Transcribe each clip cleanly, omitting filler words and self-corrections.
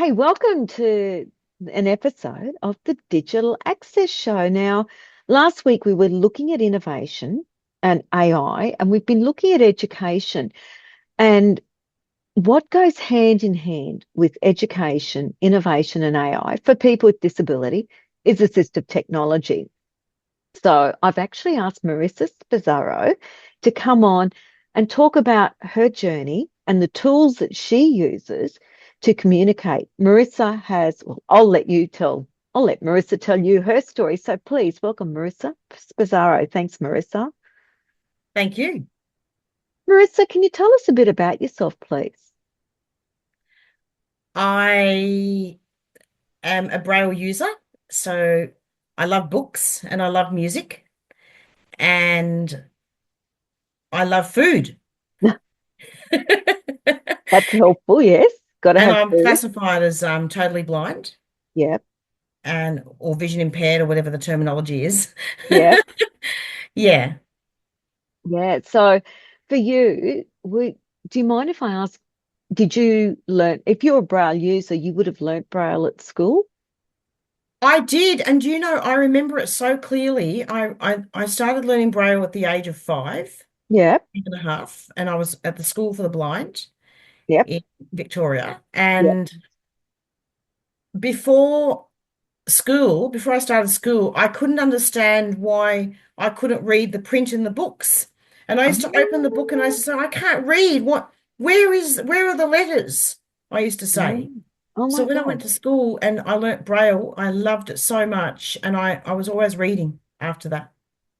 Hey, welcome to an episode of the Digital Access Show. Now, last week we were looking at innovation and AI, and we've been looking at education. And what goes hand in hand with education, innovation, and AI for people with disability is assistive technology. So I've actually asked Marisa Sposaro to come on and talk about her journey and the tools that she uses to communicate. I'll let Marisa tell you her story. So please welcome Marisa Sposaro. Thanks, Marisa. Thank you. Marisa, can you tell us a bit about yourself, please? I am a Braille user, so I love books and I love music and I love food. That's helpful, yes. Got to And have I'm food. classified as totally blind Yeah, and or vision impaired or whatever the terminology is. yeah, Yeah, yeah. So for you, do you mind if I ask, did you learn, if you're a Braille user, you would have learnt Braille at school? I did. And I remember it so clearly. I started learning Braille at the age of Yeah, 5.5, and I was at the School for the Blind yep, in Victoria. yep. And before before I started school, I couldn't understand why I couldn't read the print in the books. And I used to open the book and I used to say, I can't read. Where are the letters? I used to Oh, say. oh So my when I went God. to school and I learnt Braille, I loved it so much. And I was always reading after that.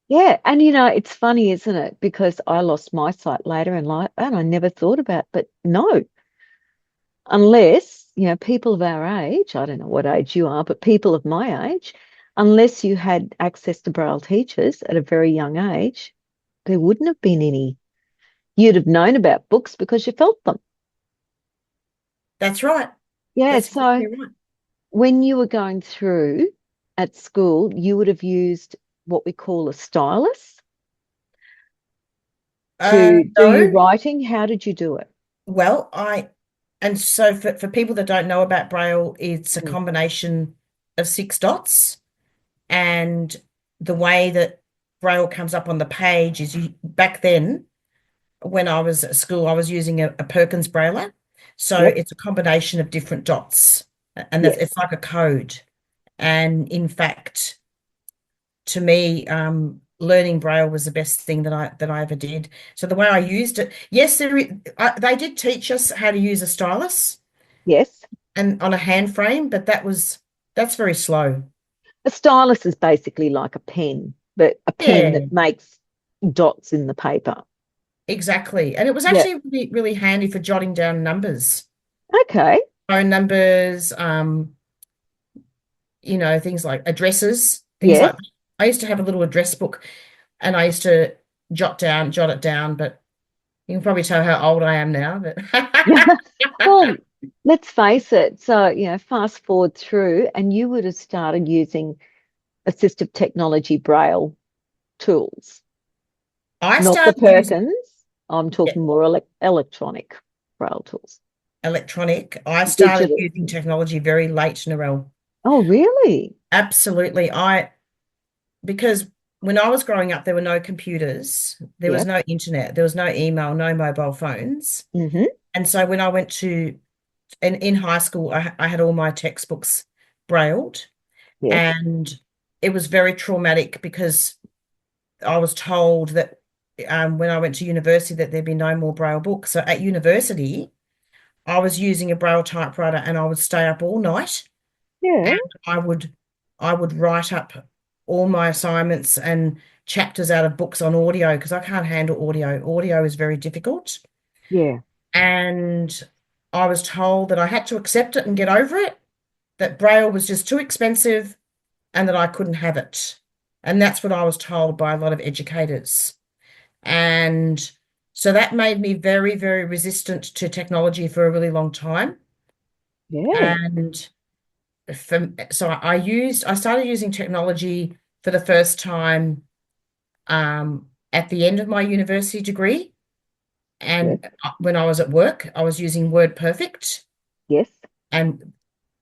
Yeah, and it's funny, isn't it? Because I lost my sight later in life and I never thought about, but no, unless, people of our age, I don't know what age you are, but people of my age, unless you had access to Braille teachers at a very young age, there wouldn't have been any. You'd have known about books because you felt them. That's right. Yeah, That's so exactly right. when you were going through at school, you would have used what we call a stylus to do your No, writing. How did you do it? well, and so for people that don't know about Braille, it's a Mm. combination of six dots. And the way that Braille comes up on the page is back then, when I was at school, I was using a Perkins Brailler. So Yep. it's a combination of different dots. And that's Yes. it's like a code. And in fact, to me, learning Braille was the best thing that I ever did. So the way I used it, yes, they did teach us how to use a stylus Yes. and on a hand frame, but that's very slow. A stylus is basically like a pen, but a pen Yeah. that makes dots in the paper. Exactly. And it was Yeah. actually really, really handy for jotting down numbers, Okay. phone numbers, things like addresses, things Yes. like that. I used to have a little address book and I used to jot it down, but you can probably tell how old I am now. But Well, let's face it. So, fast forward through, and you would have started using assistive technology Braille tools, I not the started using Perkins. I'm yeah, talking more electronic Braille tools, electronic. I started digital. using technology very late, Narelle. Oh, really? Absolutely. Because when I was growing up, there were no computers, there was Yep. no internet, there was no email, no mobile phones. Mm-hmm. And so when I went to and in high school, I had all my textbooks brailled, Yes. and it was very traumatic because I was told that when I went to university that there'd be no more braille books. So at university, I was using a braille typewriter, and I would stay up all night, Yeah. and I would I would write up all my assignments and chapters out of books on audio because I can't handle audio. Audio is very difficult. Yeah. And I was told that I had to accept it and get over it, that Braille was just too expensive and that I couldn't have it. And that's what I was told by a lot of educators. And so that made me very, very resistant to technology for a really long time. Yeah. And so I started using technology for the first time at the end of my university degree. Yes. And when I was at work, I was using Word Perfect. Yes. And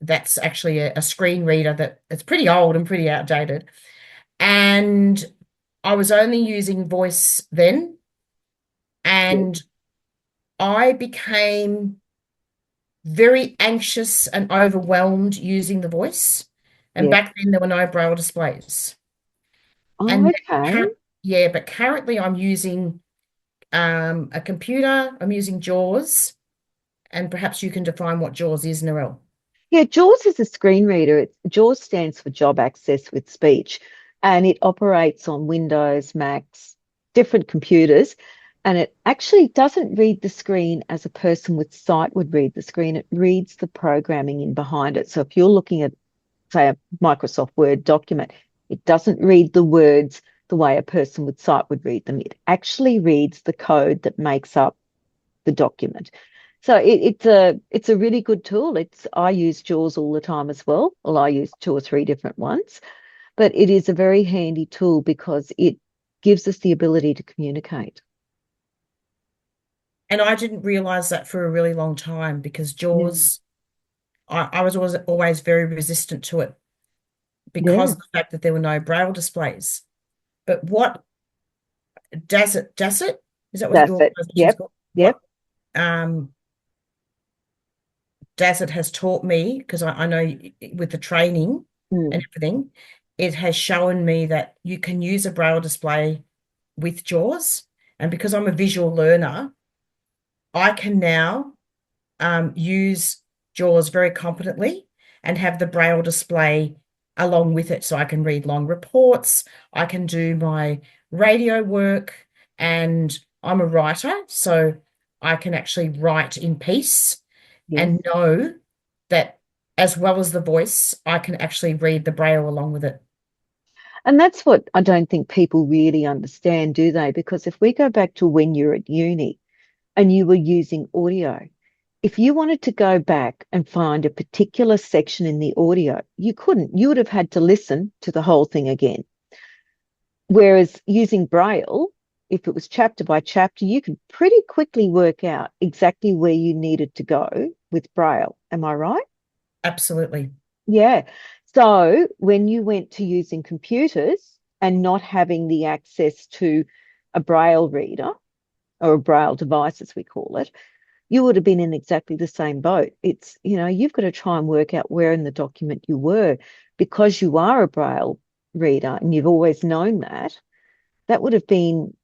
that's actually a screen reader that it's pretty old and pretty outdated. And I was only using voice then, Yeah. and I became very anxious and overwhelmed using the voice. And Yeah. back then there were no braille displays. Oh, And okay. yeah, but currently I'm using a computer, I'm using JAWS, and perhaps you can define what JAWS is, Narelle. Yeah, JAWS is a screen reader. JAWS stands for Job Access with Speech, and it operates on Windows, Macs, different computers. And it actually doesn't read the screen as a person with sight would read the screen. It reads the programming in behind it. So if you're looking at, say, a Microsoft Word document, it doesn't read the words the way a person with sight would read them. It actually reads the code that makes up the document. So it's a really good tool. I use JAWS all the time as well. Well, I use two or three different ones, but it is a very handy tool because it gives us the ability to communicate. And I didn't realize that for a really long time because Mm. JAWS, I was always very resistant to it because Yeah, of the fact that there were no braille displays. But what does it? Is that what that's your it. organization's Yep, called? yep. What um DASIT has taught me, because I know with the training and Mm. everything, it has shown me that you can use a braille display with JAWS. And because I'm a visual learner, I can now use JAWS very competently and have the braille display along with it. So I can read long reports, I can do my radio work, and I'm a writer, so I can actually write in peace Yes. and know that as well as the voice, I can actually read the braille along with it. And that's what I don't think people really understand, do they? Because if we go back to when you're at uni and you were using audio, if you wanted to go back and find a particular section in the audio, you couldn't. You would have had to listen to the whole thing again. Whereas using Braille, if it was chapter by chapter, you could pretty quickly work out exactly where you needed to go with Braille. Am I right? Absolutely. Yeah. So when you went to using computers and not having the access to a Braille reader or a Braille device, as we call it, you would have been in exactly the same boat. You've got to try and work out where in the document you were because you are a Braille reader and you've always known that. That would have been,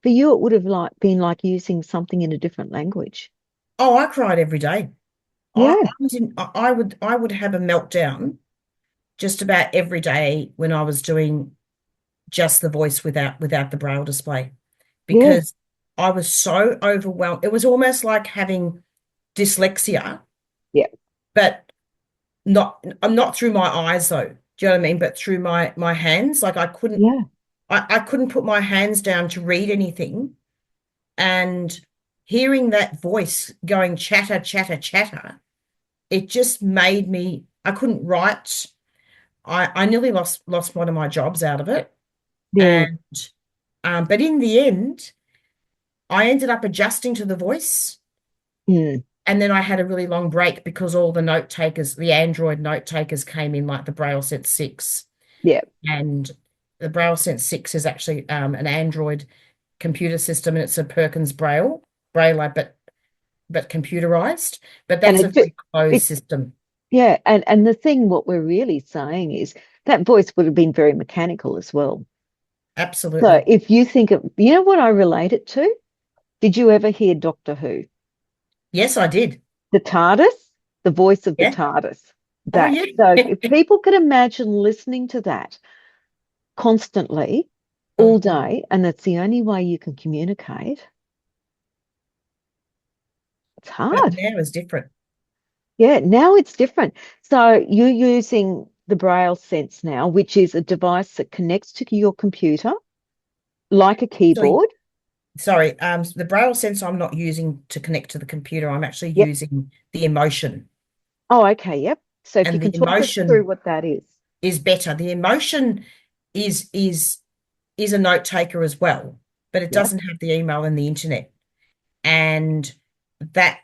for you, it would have been like using something in a different language. Oh, I cried every day. I Yeah, was in, I would have a meltdown just about every day when I was doing just the voice without the braille display yeah, because I was so overwhelmed. It was almost like having dyslexia, yeah, but not I'm not through my eyes though. Do you know what I mean? But through my hands. Like yeah. I couldn't put my hands down to read anything. And hearing that voice going chatter, chatter, chatter, it just made me I couldn't write. I nearly lost one of my jobs out of it. Yeah. And but in the end, I ended up adjusting to the voice. Mm, And then I had a really long break because all the note takers, the Android note takers came in like the Braille Sense 6. yeah. And the Braille Sense 6 is actually an Android computer system and it's a Perkins Braille, but computerized. But And that's a very closed it's system. yeah, and the thing what we're really saying is that voice would have been very mechanical as well. So Absolutely. if you think of, you know what I relate it to? Did you ever hear Doctor Who? Yes, I did. The TARDIS, the voice of the Yeah. TARDIS. Oh, That. yeah. So if people could imagine listening to that constantly all Oh, day, and that's the only way you can communicate, it's but hard. now is different. Yeah, now it's different. So you're using the Braille Sense now, which is a device that connects to your computer like a Actually, keyboard. sorry, the Braille sensor I'm not using to connect to the computer. I'm actually Yep. using the emotion. Oh, okay. Yep. So if you And the can talk us through emotion what that is. is better. The emotion is is is a note taker as well, but it Yep. doesn't have the email and the internet. And that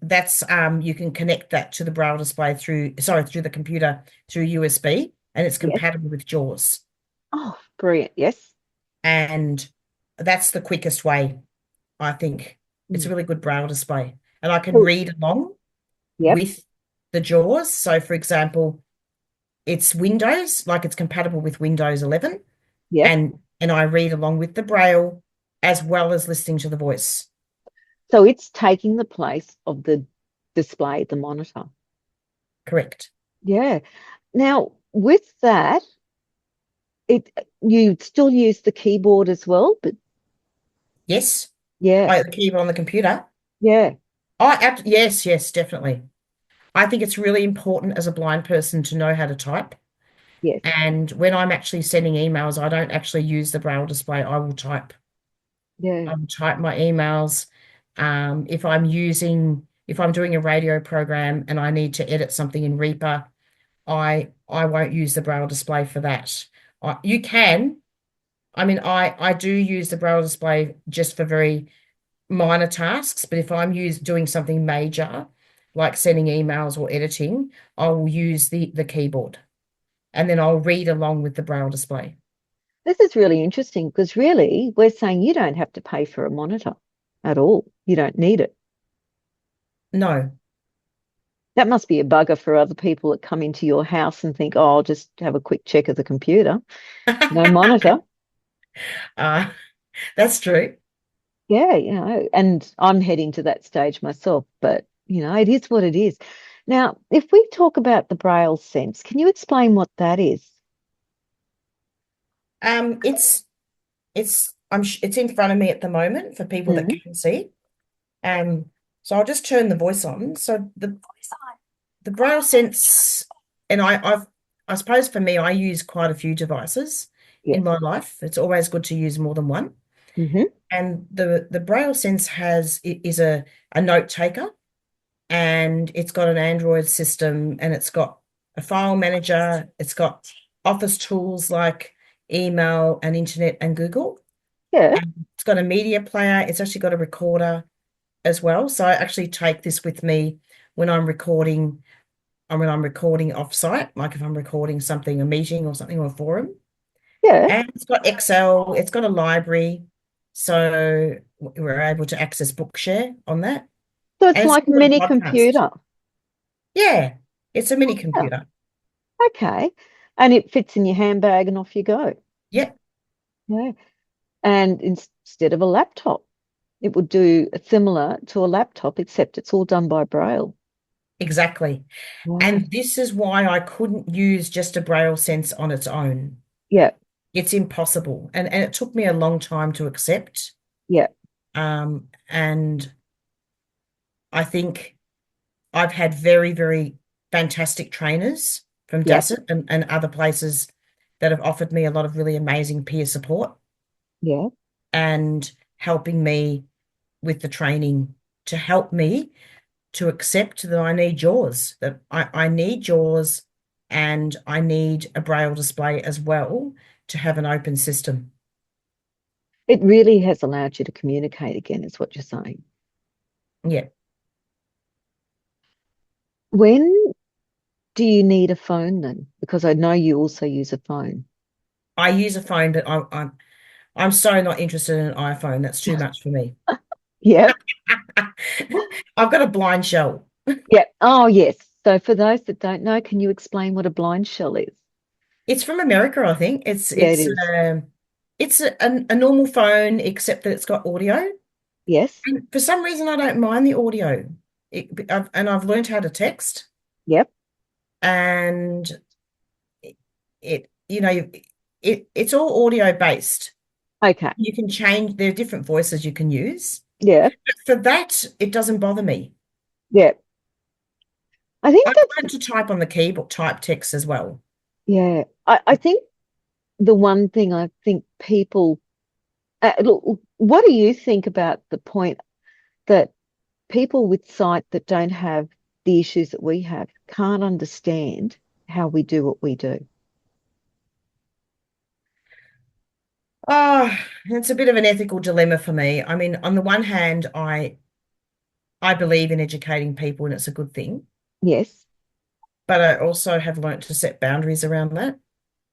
that's you can connect that to the Braille display through the computer through USB, and it's Yes. compatible with JAWS. Oh, brilliant. Yes. And that's the quickest way, I think. It's a Mm. really good Braille display. And I can Oh, read along yep. with the JAWS. So, for example, it's Windows, like it's compatible with Windows 11, Yep. and I read along with the Braille as well as listening to the voice. So it's taking the place of the display, the monitor. Correct. Yeah. Now, with that, it you still use the keyboard as well, but Yes. yeah, Oh, the keyboard on the computer. yeah, Yes, yes, definitely. I think it's really important as a blind person to know how to type. yes, And when I'm actually sending emails, I don't actually use the Braille display. I will type. yeah. I will type my emails. If I'm doing a radio program and I need to edit something in Reaper, I won't use the Braille display for that. You can. I mean, I do use the Braille display just for very minor tasks, but if I'm doing something major, like sending emails or editing, I will use the keyboard, and then I'll read along with the Braille display. This is really interesting because really we're saying you don't have to pay for a monitor at all. You don't need it. No. That must be a bugger for other people that come into your house and think, oh, I'll just have a quick check of the computer. No monitor. Uh, that's true. Yeah, and I'm heading to that stage myself, but it is what it is. Now, if we talk about the Braille sense, can you explain what that is? Um, it's it's in front of me at the moment for people that Mm, can see. Um, so I'll just turn the voice on. So the Braille sense, and I suppose for me, I use quite a few devices in yes. my life. It's always good to use more than one. Hmm. And the Braille sense is a note taker, and it's got an Android system, and it's got a file manager, it's got office tools like email and internet and Google. Yeah, And it's got a media player, it's actually got a recorder as well. So I actually take this with me when I'm recording, when I'm recording off-site, like if I'm recording something, a meeting or something or a forum. yeah. And it's got Excel, it's got a library. So we're able to access Bookshare on that. So it's And it's like a got a mini podcast. computer. Yeah, it's a mini Yeah, computer. okay. And it fits in your handbag and off you go. Yeah, Yeah. And instead of a laptop, it would do similar to a laptop, except it's all done by Braille. exactly. Wow. And this is why I couldn't use just a Braille sense on its own. Yeah, It's impossible. And it took me a long time to accept. yeah, And I think I've had very, very fantastic trainers from yeah, Dasset and other places that have offered me a lot of really amazing peer support yeah. and helping me with the training to help me to accept that I need JAWS, that I need JAWS and I need a Braille display as well to have an open system. It really has allowed you to communicate again, is what you're saying. Yeah, When do you need a phone then? Because I know you also use a phone. I use a phone, but I'm so not interested in an iPhone. That's too much for me. Yep. I've got a blind shell. Yep. Oh, yes. So for those that don't know, can you explain what a blind shell is? It's from America, I think. Yeah, it is. It's a normal phone, except that it's got audio. Yes. And for some reason, I don't mind the audio. And I've learned how to text, Yep. and it's all audio based. Okay. You can change. There are different voices you can use. Yeah. But for that, it doesn't bother me. Yeah. I think I've that's, learned to type on the keyboard, type text as well. yeah. I think the one thing I think people, look, what do you think about the point that people with sight that don't have the issues that we have can't understand how we do what we do? Oh, it's a bit of an ethical dilemma for me. I mean, on the one hand, I believe in educating people and it's a good thing. Yes. But I also have learnt to set boundaries around that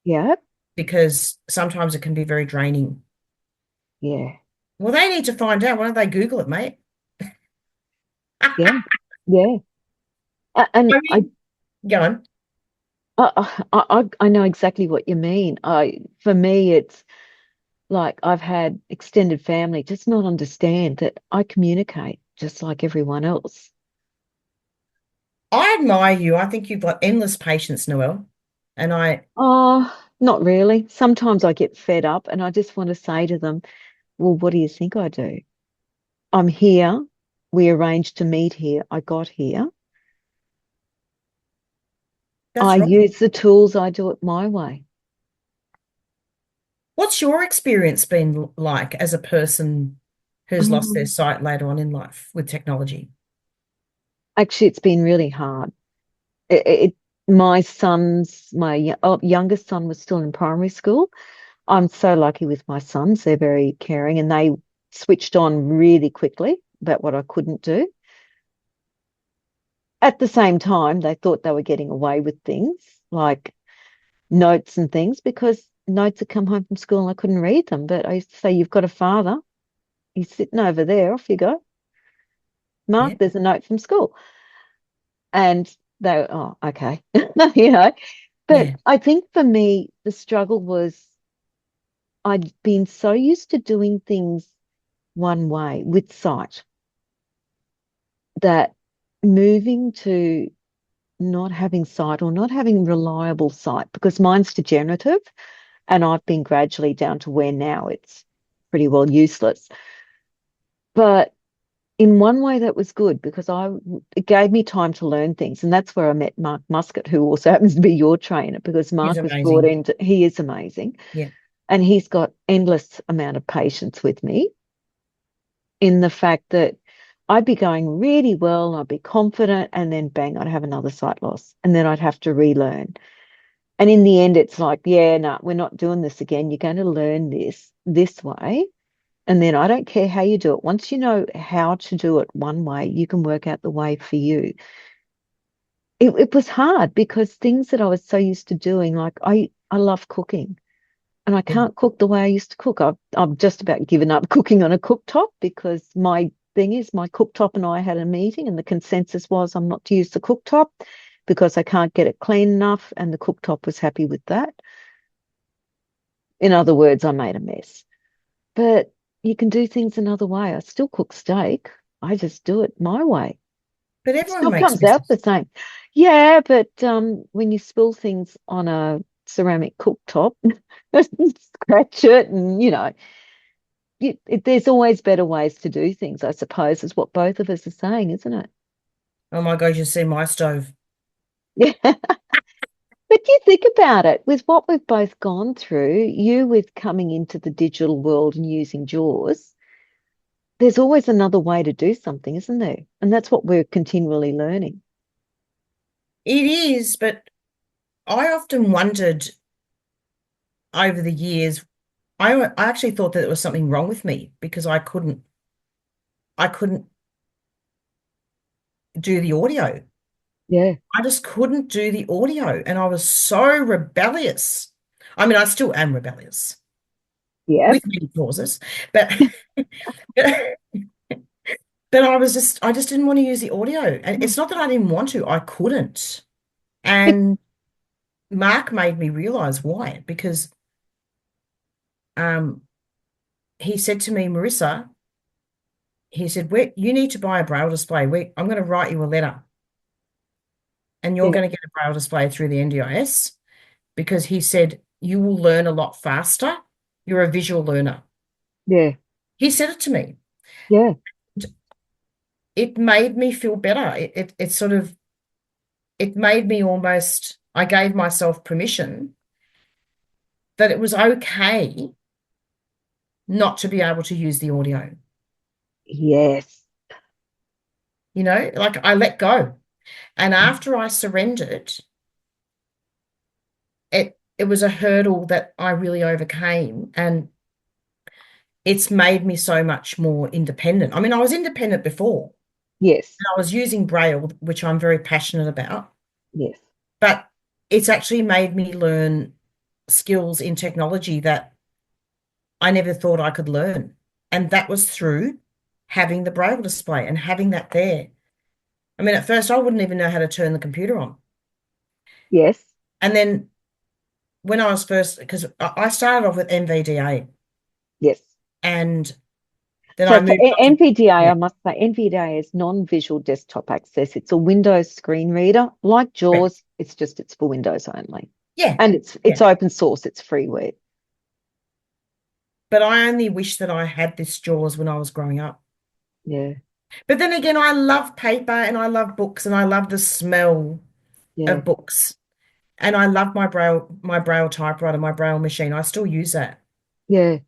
Yeah. because sometimes it can be very draining. Yeah. Well, they need to find out. Why don't they Google it, mate? Yeah. Yeah. And I mean, go on. I know exactly what you mean. For me, it's like I've had extended family just not understand that I communicate just like everyone else. I admire you. I think you've got endless patience, Noelle. And Oh, not really. Sometimes I get fed up and I just want to say to them, well, what do you think I do? I'm here. We arranged to meet here. I got here. that's I right. use the tools. I do it my way. What's your experience been like as a person who's lost their Um, sight later on in life with technology? Actually, it's been really hard. My youngest son was still in primary school. I'm so lucky with my sons. They're very caring and they switched on really quickly about what I couldn't do. At the same time, they thought they were getting away with things like notes and things because notes had come home from school and I couldn't read them. But I used to say, you've got a father. He's sitting over there. Off you go. Mark, Yeah, there's a note from school. And they, oh, okay. You know, but yeah. I think for me, the struggle was I'd been so used to doing things one way with sight that moving to not having sight or not having reliable sight because mine's degenerative and I've been gradually down to where now it's pretty well useless. But in one way that was good because it gave me time to learn things. And that's where I met Mark Muscat, who also happens to be your trainer, because He's Mark was brought amazing. into, he is amazing. Yeah. And he's got endless amount of patience with me in the fact that I'd be going really well, I'd be confident, and then bang, I'd have another sight loss. And then I'd have to relearn. And in the end, it's like, yeah, no, we're not doing this again. You're going to learn this way. And then I don't care how you do it. Once you know how to do it one way, you can work out the way for you. It was hard because things that I was so used to doing, like I love cooking and I Yeah. can't cook the way I used to cook. I've just about given up cooking on a cooktop because my thing is my cooktop and I had a meeting and the consensus was I'm not to use the cooktop because I can't get it clean enough and the cooktop was happy with that. In other words, I made a mess. But you can do things another way. I still cook steak. I just do it my way. But It everyone still makes comes out mistakes. the same. Yeah, but when you spill things on a ceramic cooktop, scratch it, and there's always better ways to do things, I suppose, is what both of us are saying, isn't it? Oh my gosh, you see my stove. Yeah. But you think about it, with what we've both gone through, you with coming into the digital world and using JAWS, there's always another way to do something, isn't there? And that's what we're continually learning. It is, but I often wondered over the years, I actually thought that there was something wrong with me because I couldn't do the audio. Yeah. I just couldn't do the audio. And I was so rebellious. I mean, I still am rebellious Yep. with many causes, but but I just didn't want to use the audio. And it's not that I didn't want to, I couldn't. Be- And Mark made me realize why, because um he said to me, Marissa, he said, you need to buy a Braille display. I'm going to write you a letter and you're Yeah. going to get a Braille display through the NDIS because he said, you will learn a lot faster. You're a visual learner. Yeah. He said it to me. Yeah. It made me feel better. It sort of, it made me almost, I gave myself permission that it was okay not to be able to use the audio. Yes. Like I let go. And after I surrendered, it was a hurdle that I really overcame. And it's made me so much more independent. I mean, I was independent before, Yes. I was using Braille, which I'm very passionate about, Yes. but it's actually made me learn skills in technology that I never thought I could learn. And that was through having the Braille display and having that there. I mean, at first I wouldn't even know how to turn the computer on. Yes. And then when I was first, because I started off with NVDA Yes. and then So I for moved on to, NVDA, yeah, I must say NVDA is non-visual desktop access. It's a Windows screen reader, like correct. JAWS. It's for Windows only, Yeah, and it's yeah. open source. It's freeware. But I only wish that I had this JAWS when I was growing up. Yeah. But then again, I love paper and I love books and I love the smell Yeah. of books. And I love my Braille typewriter, my Braille machine. I still use that. Yeah.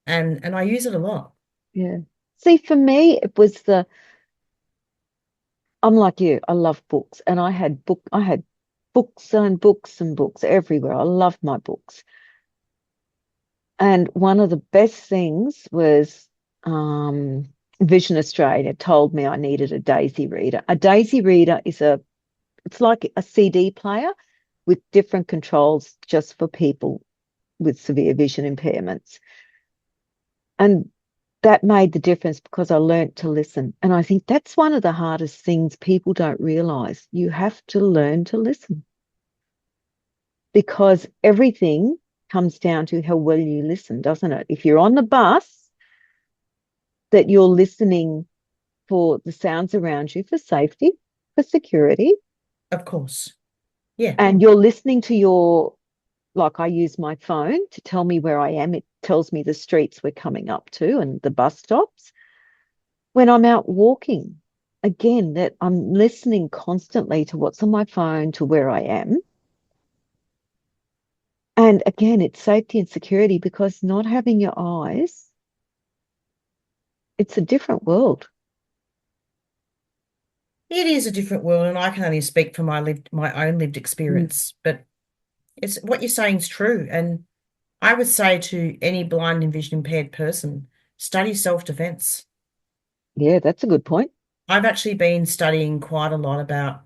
And I use it a lot. Yeah. See, for me, it was I'm like you. I love books, and I had books and books and books everywhere. I love my books. And one of the best things was Vision Australia told me I needed a Daisy reader. A Daisy reader it's like a CD player with different controls just for people with severe vision impairments. And that made the difference because I learned to listen. And I think that's one of the hardest things people don't realize. You have to learn to listen because everything comes down to how well you listen, doesn't it? If you're on the bus, that you're listening for the sounds around you for safety, for security, Of course. Yeah, and you're listening to like I use my phone to tell me where I am. It tells me the streets we're coming up to and the bus stops. When I'm out walking, again, that I'm listening constantly to what's on my phone, to where I am. And again, it's safety and security because not having your eyes, it's a different world. it is a different world, and I can only speak from my own lived Mm. experience. But it's what you're saying is true. And I would say to any blind and vision impaired person, study self-defense. Yeah, that's a good point. I've actually been studying quite a lot about,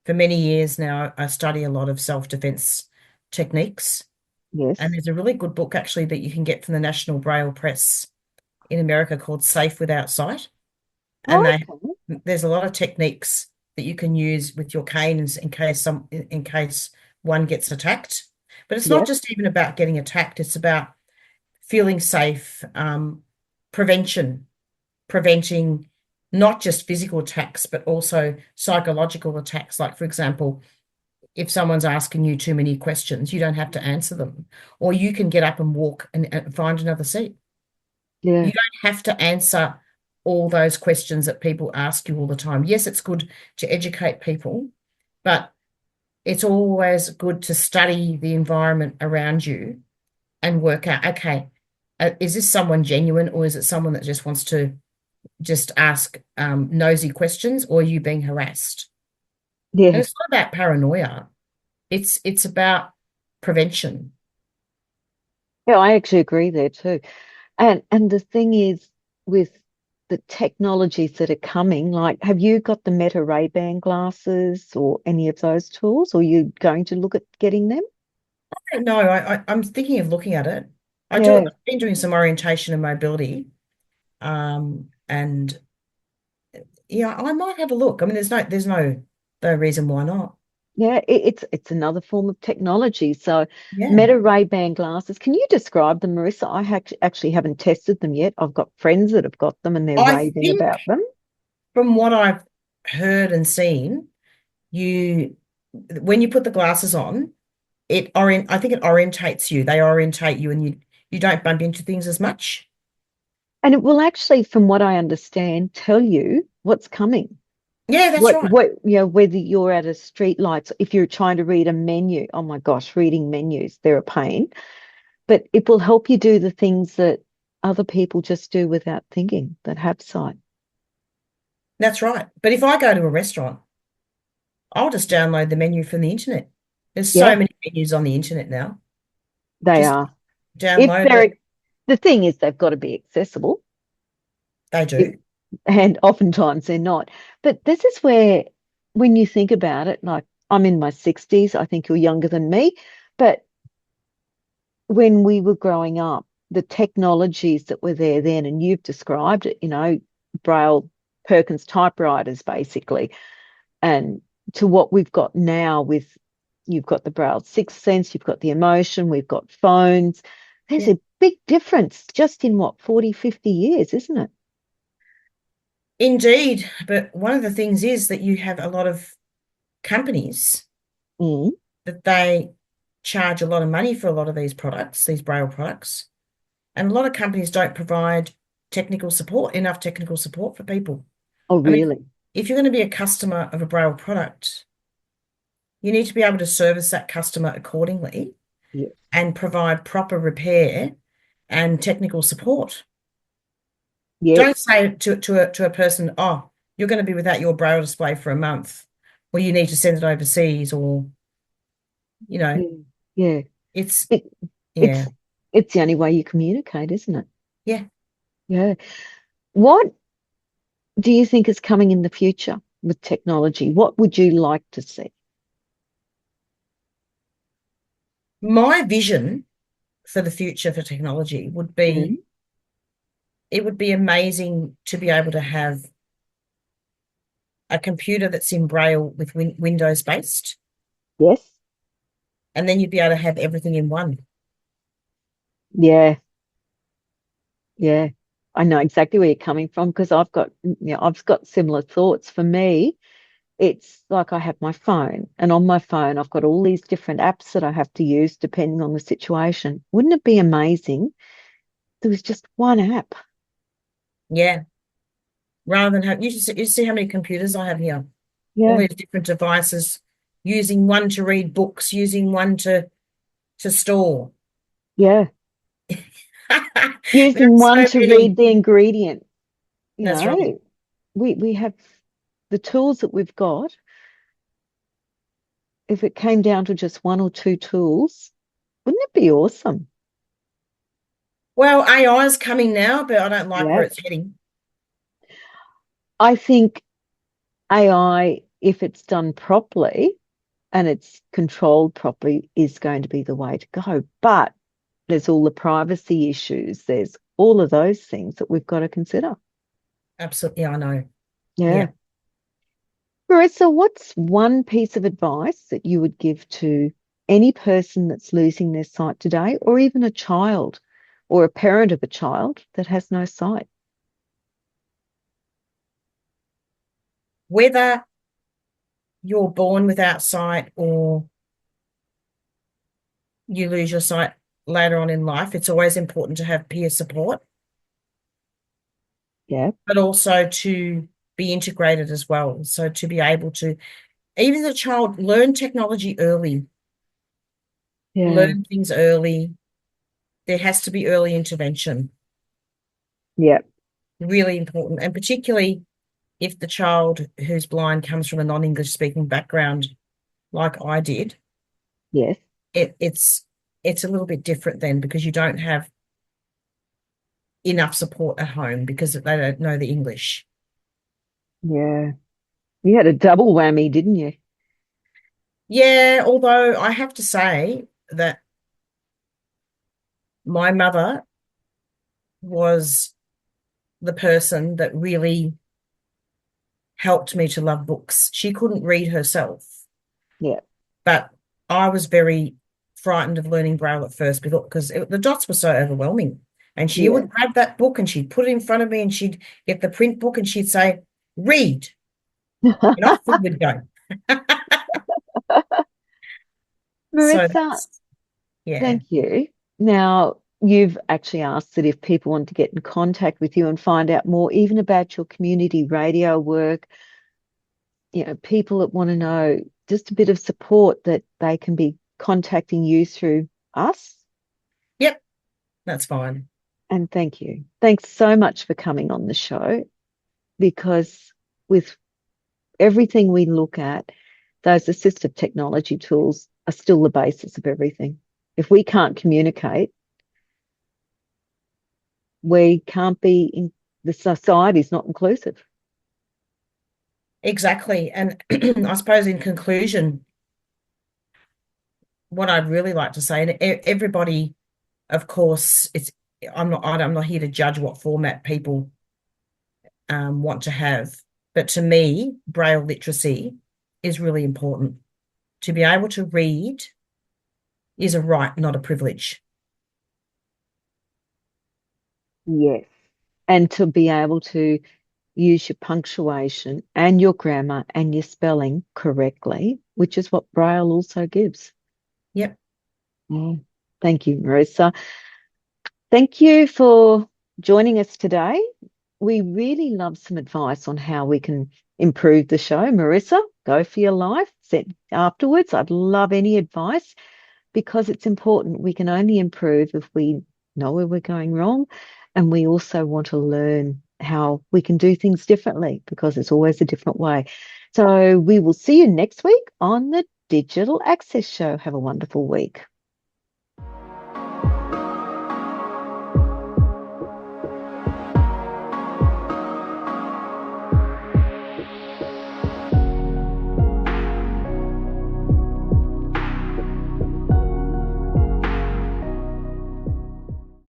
for many years now, I study a lot of self-defense techniques. And Yes. there's a really good book actually that you can get from the National Braille Press in America called Safe Without Sight. And Okay. there's a lot of techniques that you can use with your cane in case one gets attacked. But it's not Yes. just even about getting attacked, it's about feeling safe, prevention, preventing not just physical attacks, but also psychological attacks. Like, for example, if someone's asking you too many questions, you don't have to answer them, or you can get up and walk and find another seat. Yeah. You don't have to answer all those questions that people ask you all the time. Yes, it's good to educate people, but it's always good to study the environment around you and work out, okay, is this someone genuine or is it someone that just wants to just ask nosy questions, or are you being harassed? And Yeah. it's not about paranoia. It's about prevention. Yeah, I actually agree there too. And the thing is with the technologies that are coming, like have you got the Meta Ray-Ban glasses or any of those tools, or you going to look at getting them? No, I'm thinking of looking at it. I've Yeah. been doing some orientation and mobility. And yeah, I might have a look. I mean, no reason why not. Yeah, it's another form of technology. So Yeah. Meta Ray-Ban glasses, can you describe them, Marissa? Actually haven't tested them yet. I've got friends that have got them and they're I raving think about them. from what I've heard and seen, you when you put the glasses on, I think it orientates you. They orientate you and you don't bump into things as much. And it will actually, from what I understand, tell you what's coming. Yeah, that's right. Whether you're at a street lights, if you're trying to read a menu, oh my gosh, reading menus, they're a pain. But it will help you do the things that other people just do without thinking that have sight. That's right. But if I go to a restaurant, I'll just download the menu from the internet. There's so Yeah, many menus on the internet now. they Just are. If download it. they're the thing is they've got to be accessible. They If do. and oftentimes they're not. But this is where, when you think about it, like I'm in my 60s, I think you're younger than me, but when we were growing up, the technologies that were there then, and you've described it, Braille Perkins typewriters basically, and to what we've got now with you've got the Braille Sixth Sense, you've got the emotion, we've got phones. There's Yeah. a big difference just in what, 40, 50 years, isn't it? Indeed, but one of the things is that you have a lot of companies Mm. that they charge a lot of money for a lot of these products, these Braille products, and a lot of companies don't provide enough technical support for people. Oh, I mean, really? if you're going to be a customer of a Braille product, you need to be able to service that customer accordingly Yeah. and provide proper repair and technical support. Don't Yes. say to a person, oh, you're going to be without your Braille display for a month, or you need to send it overseas, or, you know, Yeah. Yeah. it's, It, yeah, it's it's the only way you communicate, isn't it? yeah. Yeah. What do you think is coming in the future with technology? What would you like to see? My vision for the future for technology would be Mm. it would be amazing to be able to have a computer that's in Braille with Windows based, Yes. and then you'd be able to have everything in one. Yeah. Yeah. I know exactly where you're coming from because I've got similar thoughts. For me, it's like I have my phone, and on my phone, I've got all these different apps that I have to use depending on the situation. Wouldn't it be amazing if there was just one app? Yeah. Rather than have you see how many computers I have here, all Yeah. these different devices, using one to read books, using one to store. Yeah. There are Using one so to many. read the ingredient, you That's right. know, we have the tools that we've got. If it came down to just one or two tools, wouldn't it be awesome? Well, AI is coming now, but I don't like where Yeah. it's heading. I think AI, if it's done properly and it's controlled properly, is going to be the way to go. But there's all the privacy issues. There's all of those things that we've got to consider. Absolutely, I know. Yeah. Yeah. Marissa, what's one piece of advice that you would give to any person that's losing their sight today, or even a child or a parent of a child that has no sight? Whether you're born without sight or you lose your sight later on in life, it's always important to have peer support, Yeah, but also to be integrated as well. So to be able to, even the child, learn technology early, yeah, learn things early. There has to be early intervention, yeah, really important. And particularly if the child who's blind comes from a non-English speaking background, like I did, yes, it's a little bit different then because you don't have enough support at home because they don't know the English. yeah. You had a double whammy, didn't you? Yeah, although I have to say that my mother was the person that really helped me to love books. She couldn't read herself, Yeah, but I was very frightened of learning Braille at first because the dots were so overwhelming. And she yeah. would grab that book and she'd put it in front of me and she'd get the print book and she'd say, read, and off we would go. So Marissa, yeah. thank you. Now, you've actually asked that if people want to get in contact with you and find out more, even about your community radio work, people that want to know just a bit of support that they can be contacting you through us. Yep, that's fine. And thank you. Thanks so much for coming on the show because with everything we look at, those assistive technology tools are still the basis of everything. If we can't communicate, we can't be the society is not inclusive. Exactly. And I suppose in conclusion, what I'd really like to say, and everybody, of course, I'm not here to judge what format people want to have. But to me, Braille literacy is really important. To be able to read is a right, not a privilege. Yes. And to be able to use your punctuation and your grammar and your spelling correctly, which is what Braille also gives. Yep. Mm. Thank you, Marisa. Thank you for joining us today. We really love some advice on how we can improve the show. Marisa, go for your life. Afterwards, I'd love any advice because it's important. We can only improve if we know where we're going wrong. And we also want to learn how we can do things differently because it's always a different way. So we will see you next week on the Digital Access Show. Have a wonderful week.